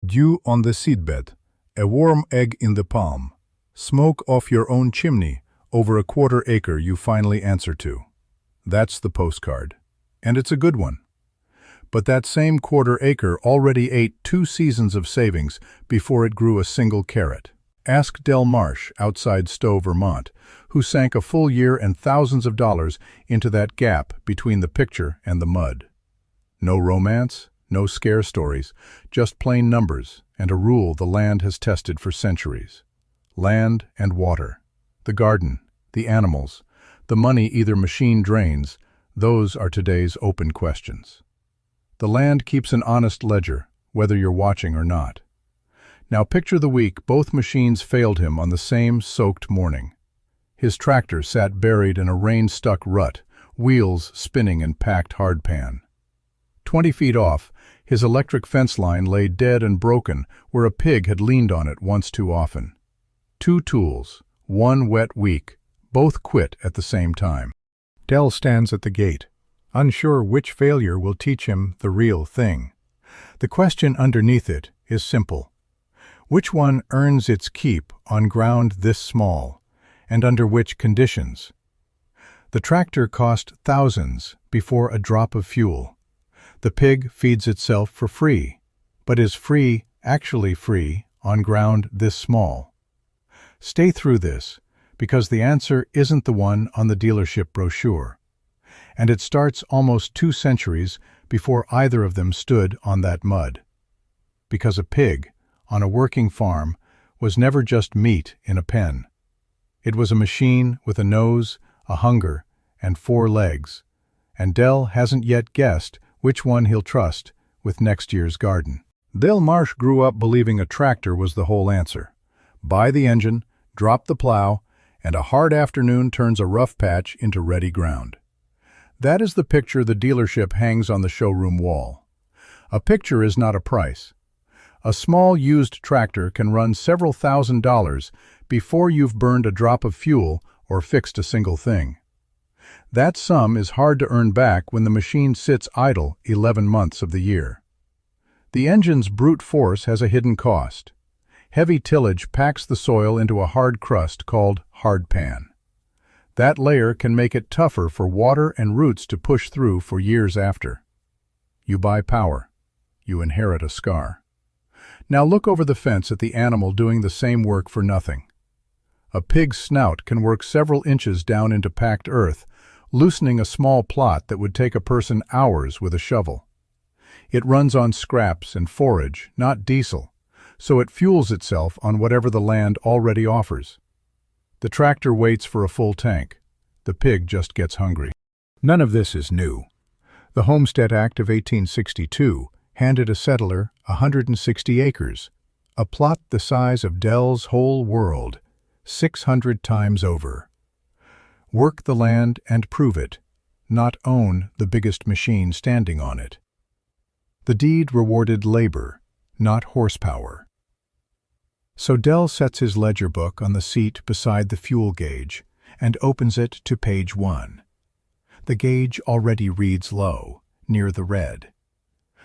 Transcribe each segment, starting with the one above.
Dew on the seedbed, a warm egg in the palm, smoke off your own chimney over a quarter-acre you finally answer to. That's the postcard. And it's a good one. But that same quarter-acre already ate 2 seasons of savings before it grew a single carrot. Ask Del Marsh outside Stowe, Vermont, who sank a full year and thousands of dollars into that gap between the picture and the mud. No romance, no scare stories, just plain numbers and a rule the land has tested for centuries. Land and water, the garden, the animals, the money either machine drains, those are today's open questions. The land keeps an honest ledger, whether you're watching or not. Now picture the week both machines failed him on the same soaked morning. His tractor sat buried in a rain-stuck rut, wheels spinning in packed hardpan. 20 feet off, his electric fence line lay dead and broken where a pig had leaned on it once too often. 2 tools, 1 wet week, both quit at the same time. Del stands at the gate, unsure which failure will teach him the real thing. The question underneath it is simple. Which one earns its keep on ground this small, and under which conditions? The tractor cost thousands before a drop of fuel. The pig feeds itself for free, but is free actually free on ground this small? Stay through this, because the answer isn't the one on the dealership brochure. And it starts almost 2 centuries before either of them stood on that mud. Because a pig, on a working farm, was never just meat in a pen. It was a machine with a nose, a hunger, and 4 legs, and Del hasn't yet guessed which one he'll trust with next year's garden. Del Marsh grew up believing a tractor was the whole answer. Buy the engine, drop the plow, and a hard afternoon turns a rough patch into ready ground. That is the picture the dealership hangs on the showroom wall. A picture is not a price. A small used tractor can run several $1,000s before you've burned a drop of fuel or fixed a single thing. That sum is hard to earn back when the machine sits idle 11 months of the year. The engine's brute force has a hidden cost. Heavy tillage packs the soil into a hard crust called hardpan. That layer can make it tougher for water and roots to push through for years after. You buy power. You inherit a scar. Now look over the fence at the animal doing the same work for nothing. A pig's snout can work several inches down into packed earth, loosening a small plot that would take a person hours with a shovel. It runs on scraps and forage, not diesel, so it fuels itself on whatever the land already offers. The tractor waits for a full tank. The pig just gets hungry. None of this is new. The Homestead Act of 1862 handed a settler 160 acres, a plot the size of Del's whole world, 600 times over. Work the land and prove it, not own the biggest machine standing on it. The deed rewarded labor, not horsepower. So Del sets his ledger book on the seat beside the fuel gauge and opens it to page 1. The gauge already reads low, near the red.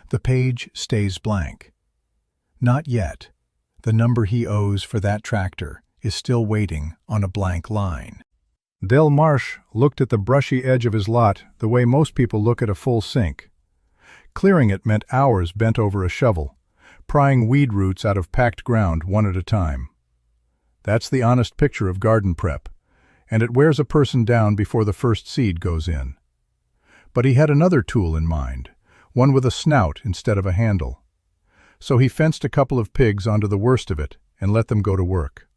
The page stays blank. Not yet. The number he owes for that tractor is still waiting on a blank line. Del Marsh looked at the brushy edge of his lot the way most people look at a full sink. Clearing it meant hours bent over a shovel, prying weed roots out of packed ground one at a time. That's the honest picture of garden prep, and it wears a person down before the first seed goes in. But he had another tool in mind, one with a snout instead of a handle. So he fenced a couple of pigs onto the worst of it and let them go to work.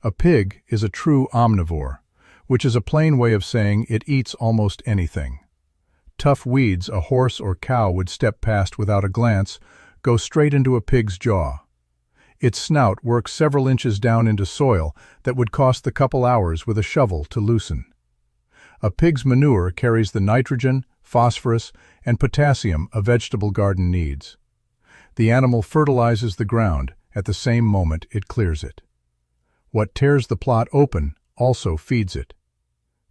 A pig is a true omnivore, which is a plain way of saying it eats almost anything. Tough weeds a horse or cow would step past without a glance go straight into a pig's jaw. Its snout works several inches down into soil that would cost the couple hours with a shovel to loosen. A pig's manure carries the nitrogen, phosphorus, and potassium a vegetable garden needs. The animal fertilizes the ground at the same moment it clears it. What tears the plot open also feeds it.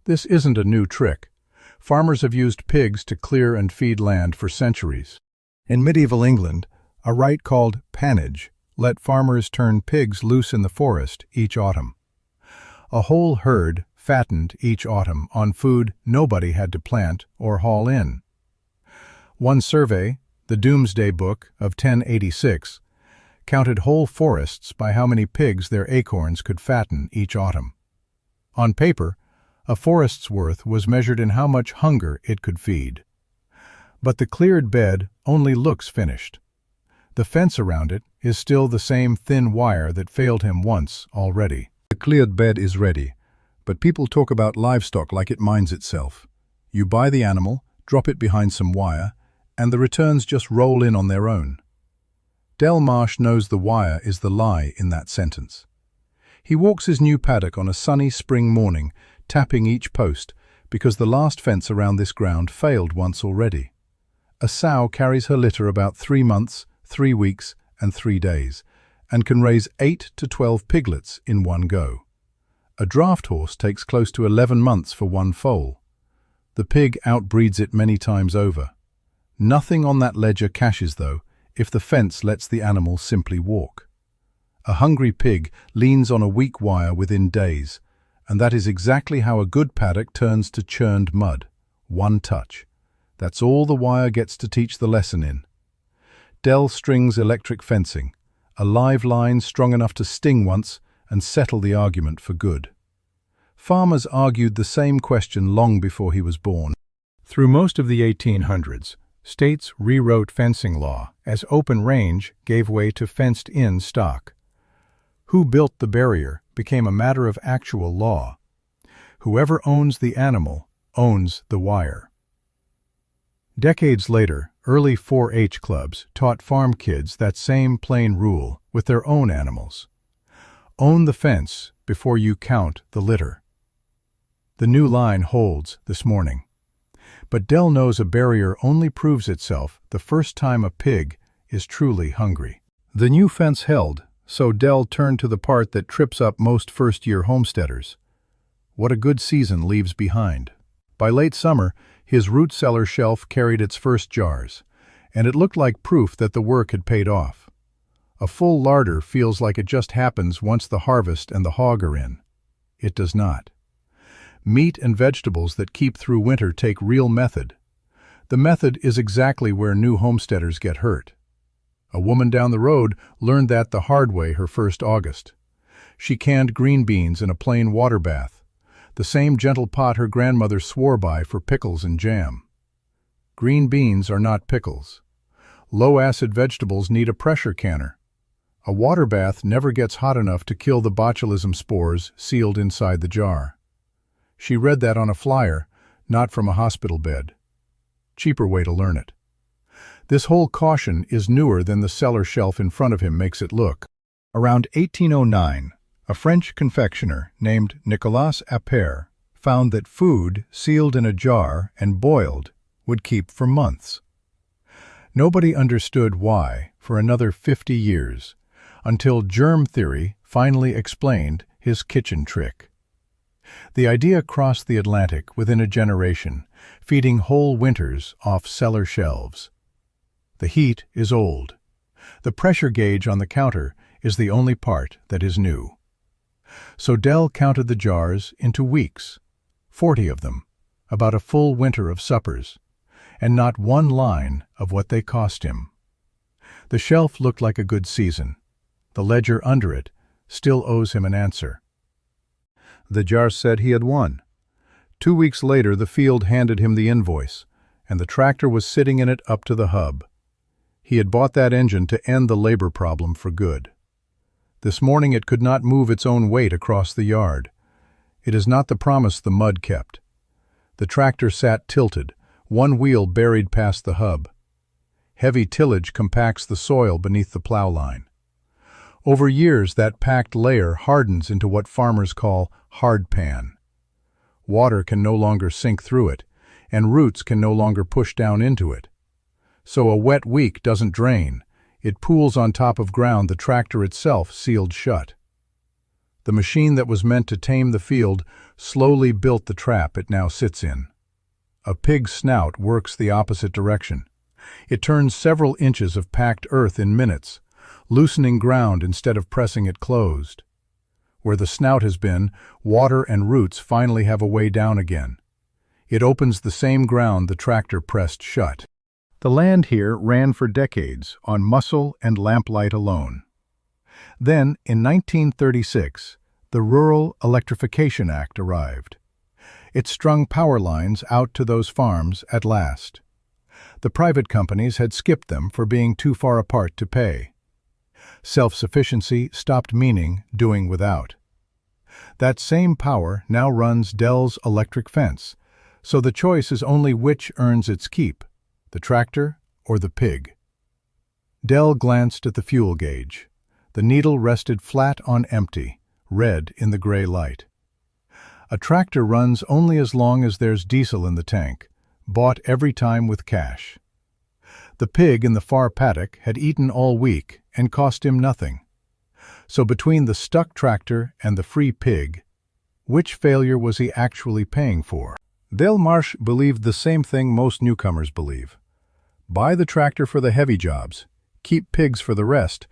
This isn't a new trick. Farmers have used pigs to clear and feed land for centuries. In medieval England, A rite called pannage let farmers turn pigs loose in the forest each autumn. A whole herd fattened each autumn on food nobody had to plant or haul in. One survey, the Doomsday Book of 1086, counted whole forests by how many pigs their acorns could fatten each autumn. On paper, a forest's worth was measured in how much hunger it could feed. But the cleared bed only looks finished. The fence around it is still the same thin wire that failed him once already. The cleared bed is ready, but people talk about livestock like it minds itself. You buy the animal, drop it behind some wire, and the returns just roll in on their own. Del Marsh knows the wire is the lie in that sentence. He walks his new paddock on a sunny spring morning, tapping each post, because the last fence around this ground failed once already. A sow carries her litter about 3 months, 3 weeks, and 3 days, and can raise 8 to 12 piglets in one go. A draft horse takes close to 11 months for one foal. The pig outbreeds it many times over. Nothing on that ledger cashes, though, if the fence lets the animal simply walk. A hungry pig leans on a weak wire within days, and that is exactly how a good paddock turns to churned mud. One touch. That's all the wire gets to teach the lesson in. Del strings electric fencing, a live line strong enough to sting once and settle the argument for good. Farmers argued the same question long before he was born. Through most of the 1800s, states rewrote fencing law as open range gave way to fenced-in stock. Who built the barrier became a matter of actual law. Whoever owns the animal owns the wire. Decades later, early 4-H clubs taught farm kids that same plain rule with their own animals. Own the fence before you count the litter. The new line holds this morning. But Del knows a barrier only proves itself the first time a pig is truly hungry. The new fence held, so Del turned to the part that trips up most first-year homesteaders. What a good season leaves behind. By late summer, his root cellar shelf carried its first jars, and it looked like proof that the work had paid off. A full larder feels like it just happens once the harvest and the hog are in. It does not. Meat and vegetables that keep through winter take real method. The method is exactly where new homesteaders get hurt. A woman down the road learned that the hard way her first August. She canned green beans in a plain water bath, the same gentle pot her grandmother swore by for pickles and jam. Green beans are not pickles. Low-acid vegetables need a pressure canner. A water bath never gets hot enough to kill the botulism spores sealed inside the jar. She read that on a flyer, not from a hospital bed. Cheaper way to learn it. This whole caution is newer than the cellar shelf in front of him makes it look. Around 1809, a French confectioner named Nicolas Appert found that food sealed in a jar and boiled would keep for months. Nobody understood why for another 50 years, until germ theory finally explained his kitchen trick. The idea crossed the Atlantic within a generation, feeding whole winters off cellar shelves. The heat is old. The pressure gauge on the counter is the only part that is new. So Del counted the jars into weeks, 40 of them, about a full winter of suppers, and not one line of what they cost him. The shelf looked like a good season. The ledger under it still owes him an answer. The jar said he had won. 2 weeks later, the field handed him the invoice, and the tractor was sitting in it up to the hub. He had bought that engine to end the labor problem for good. This morning it could not move its own weight across the yard. It is not the promise the mud kept. The tractor sat tilted, one wheel buried past the hub. Heavy tillage compacts the soil beneath the plow line. Over years, that packed layer hardens into what farmers call hard pan. Water can no longer sink through it, and roots can no longer push down into it. So a wet week doesn't drain. It pools on top of ground the tractor itself sealed shut. The machine that was meant to tame the field slowly built the trap it now sits in. A pig's snout works the opposite direction. It turns several inches of packed earth in minutes, loosening ground instead of pressing it closed. Where the snout has been, water and roots finally have a way down again. It opens the same ground the tractor pressed shut. The land here ran for decades on muscle and lamplight alone. Then, in 1936, the Rural Electrification Act arrived. It strung power lines out to those farms at last. The private companies had skipped them for being too far apart to pay. Self-sufficiency stopped meaning doing without. That same power now runs Dell's electric fence, so the choice is only which earns its keep, the tractor or the pig. Dell glanced at the fuel gauge. The needle rested flat on empty, red in the gray light. A tractor runs only as long as there's diesel in the tank, bought every time with cash. The pig in the far paddock had eaten all week and cost him nothing. So between the stuck tractor and the free pig, which failure was he actually paying for? Dale Marsh believed the same thing most newcomers believe. Buy the tractor for the heavy jobs, keep pigs for the rest,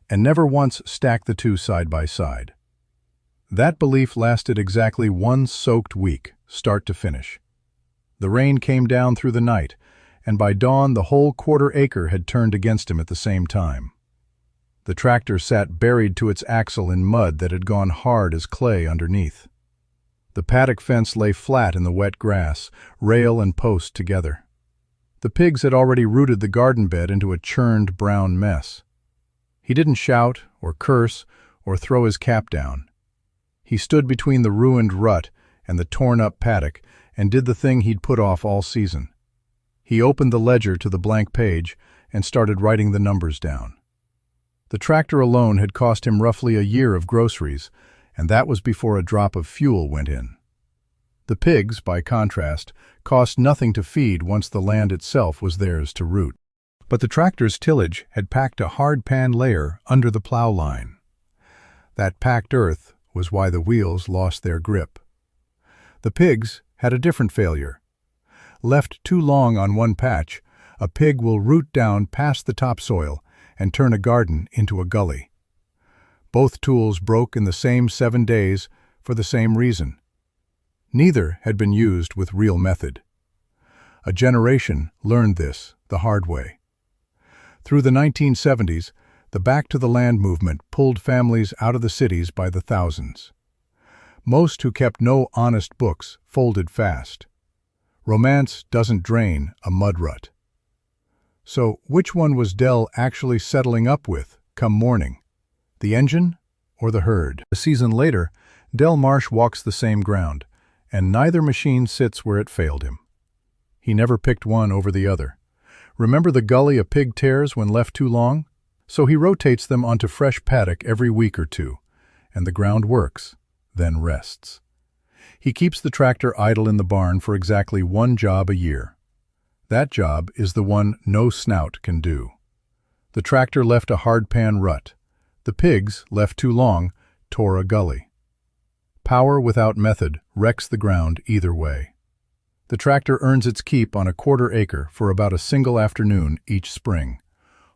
and never once stack the two side by side. That belief lasted exactly one soaked week, start to finish. The rain came down through the night, and by dawn the whole quarter-acre had turned against him at the same time. The tractor sat buried to its axle in mud that had gone hard as clay underneath. The paddock fence lay flat in the wet grass, rail and post together. The pigs had already rooted the garden bed into a churned brown mess. He didn't shout or curse or throw his cap down. He stood between the ruined rut and the torn-up paddock and did the thing he'd put off all season. He opened the ledger to the blank page and started writing the numbers down. The tractor alone had cost him roughly a year of groceries, and that was before a drop of fuel went in. The pigs, by contrast, cost nothing to feed once the land itself was theirs to root. But the tractor's tillage had packed a hard-pan layer under the plow line. That packed earth was why the wheels lost their grip. The pigs had a different failure. Left too long on one patch, a pig will root down past the topsoil and turn a garden into a gully. Both tools broke in the same 7 days for the same reason. Neither had been used with real method. A generation learned this the hard way. Through the 1970s, the Back to the Land movement pulled families out of the cities by the thousands. Most who kept no honest books folded fast. Romance doesn't drain a mud rut. So which one was Dell actually settling up with come morning? The engine or the herd? A season later, Dell Marsh walks the same ground, and neither machine sits where it failed him. He never picked one over the other. Remember the gully a pig tears when left too long? So he rotates them onto fresh paddock every week or two, and the ground works, then rests. He keeps the tractor idle in the barn for exactly one job a year. That job is the one no snout can do. The tractor left a hard-pan rut. The pigs, left too long, tore a gully. Power without method wrecks the ground either way. The tractor earns its keep on a quarter-acre for about a single afternoon each spring,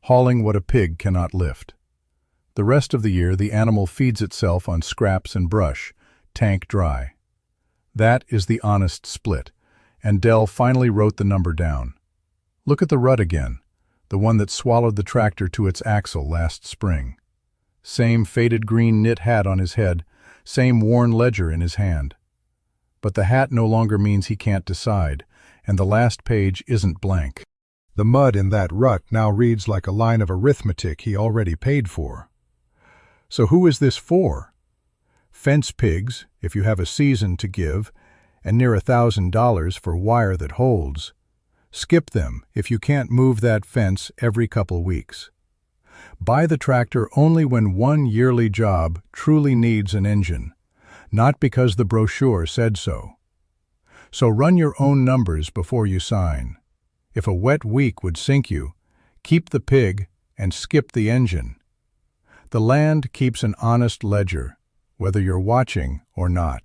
hauling what a pig cannot lift. The rest of the year the animal feeds itself on scraps and brush, tank dry. That is the honest split, and Dell finally wrote the number down. Look at the rut again, the one that swallowed the tractor to its axle last spring. Same faded green knit hat on his head, same worn ledger in his hand. But the hat no longer means he can't decide, and the last page isn't blank. The mud in that rut now reads like a line of arithmetic he already paid for. So who is this for? Fence pigs, if you have a season to give, and near $1,000 for wire that holds. Skip them if you can't move that fence every couple weeks. Buy the tractor only when one yearly job truly needs an engine, not because the brochure said so. So run your own numbers before you sign. If a wet week would sink you, keep the pig and skip the engine. The land keeps an honest ledger, whether you're watching or not.